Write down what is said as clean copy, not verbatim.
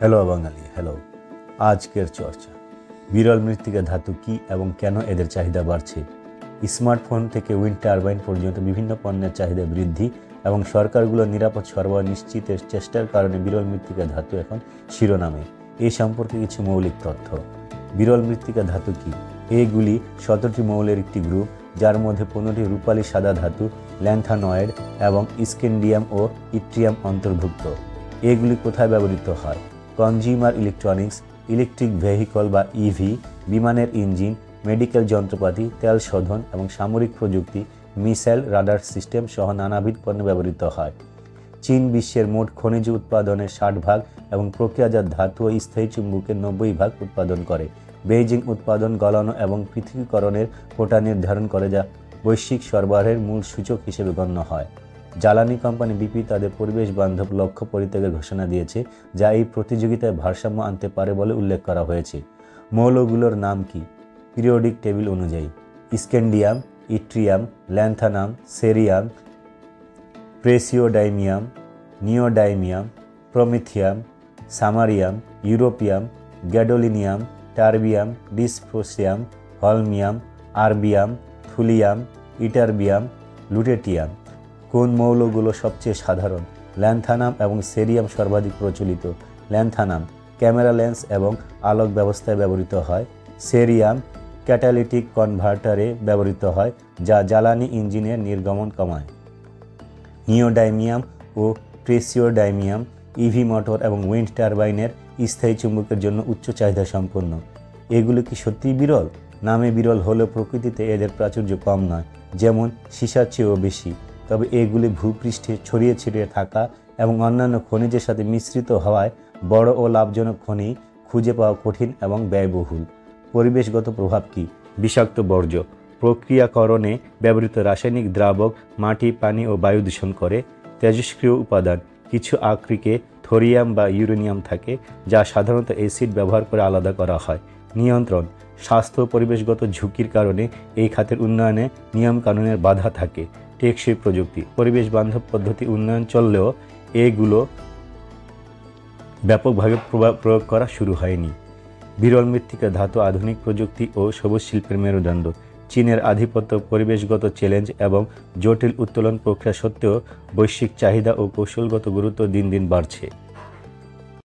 Hello বাঙালি, hello. আজকের চর্চা বিরল মৃত্তিকা ধাতু কী এবং কেন এদের চাহিদা বাড়ছে। স্মার্টফোন থেকে উইন্ড টারবাইন পর্যন্ত বিভিন্ন পণ্যের চাহিদা বৃদ্ধি এবং সরকারগুলোর নিরাপদ সরবরাহ নিশ্চিতের চেষ্টার কারণে বিরল মৃত্তিকা ধাতু এখন শিরোনামে। এই সম্পর্কে কিছু মৌলিক তথ্য। বিরল মৃত্তিকা ধাতু কী? এগুলি 17টি মৌলের একটি গ্রুপ, যার মধ্যে 15টি রূপালী সাদা ধাতু, ল্যান্থানয়েড এবং স্ক্যান্ডিয়াম ও ইট্রিয়াম অন্তর্ভুক্ত। এগুলি কোথায় ব্যবহৃত হয়? কনজিউমার ইলেকট্রনিক্স, ইলেকট্রিক ভেহিকল বা ইভি, বিমানের ইঞ্জিন, মেডিকেল যন্ত্রপাতি, তেল শোধন এবং সামরিক প্রযুক্তি, মিসাইল, রাডার সিস্টেম সহ নানাবিধ পণ্যে ব্যবহৃত হয়। চীন বিশ্বের মোট খনিজ উৎপাদনের 60% এবং প্রক্রিয়াজাত ধাতু ও স্থায়ী চুম্বকের 90% উৎপাদন করে। বেইজিং উৎপাদন, গলানো এবং পৃথকীকরণের কোটা নির্ধারণ করে, যা বৈশ্বিক সরবরাহের মূল সূচক হিসেবে গণ্য হয়। জ্বালানি কোম্পানি বিপি তাদের পরিবেশ বান্ধব লক্ষ্য পরিত্যাগের ঘোষণা দিয়েছে, যা এই প্রতিযোগিতায় ভারসাম্য আনতে পারে বলে উল্লেখ করা হয়েছে। মৌলগুলোর নাম কি? পিরিয়ডিক টেবিল অনুযায়ী: scandium, yttrium, lanthanum, cerium, praseodymium, neodymium, promethium, samarium, europium, gadolinium, terbium, dysprosium, holmium, erbium, thulium, ytterbium, lutetium. কোন মৌলগুলো সবচেয়ে সাধারণ? ল্যান্থানাম এবং সেরিয়াম সর্বাধিক প্রচলিত। ল্যান্থানাম ক্যামেরা লেন্স এবং আলোক ব্যবস্থায় ব্যবহৃত হয়। সেরিয়াম ক্যাটালিটিক কনভার্টারে ব্যবহৃত হয়, যা জ্বালানি ইঞ্জিনের নির্গমন কমায়। নিওডাইমিয়াম ও প্রেসিওডাইমিয়াম ইভি মোটর এবং উইন্ড টারবাইনের স্থায়ী চুম্বকের জন্য উচ্চ চাহিদা সম্পন্ন। এগুলো কি সত্যিই বিরল? নামে বিরল হলেও প্রকৃতিতে এদের প্রাচুর্য কম নয়, যেমন সীসার চেয়েও বেশি। তবে এগুলি ভূপৃষ্ঠে ছড়িয়ে ছিটিয়ে থাকা এবং অন্যান্য খনিজের সাথে মিশ্রিত হওয়ায় বড় ও লাভজনক খনি খুঁজে পাওয়া কঠিন এবং ব্যয়বহুল। পরিবেশগত প্রভাব কি? বিষাক্ত বর্জ্য প্রক্রিয়াকরণে ব্যবহৃত রাসায়নিক দ্রাবক মাটি, পানি ও বায়ু দূষণ করে। তেজস্ক্রিয় উপাদান: কিছু আকরিকে থোরিয়াম বা ইউরেনিয়াম থাকে, যা সাধারণত অ্যাসিড ব্যবহার করে আলাদা করা হয়। নিয়ন্ত্রণ: স্বাস্থ্য ও পরিবেশগত ঝুঁকির কারণে এই খাতের উন্নয়নে নিয়মকানুনের বাধা থাকে। টেকসই প্রযুক্তি: পরিবেশ বান্ধব পদ্ধতি উন্নয়ন চললেও এগুলো ব্যাপকভাবে প্রয়োগ করা শুরু হয়নি। বিরল মৃত্তিকা ধাতু আধুনিক প্রযুক্তি ও সবুজ শিল্পের মেরুদণ্ড। চীনের আধিপত্য, পরিবেশগত চ্যালেঞ্জ এবং জটিল উত্তোলন প্রক্রিয়া সত্ত্বেও বৈশ্বিক চাহিদা ও কৌশলগত গুরুত্ব দিন দিন বাড়ছে।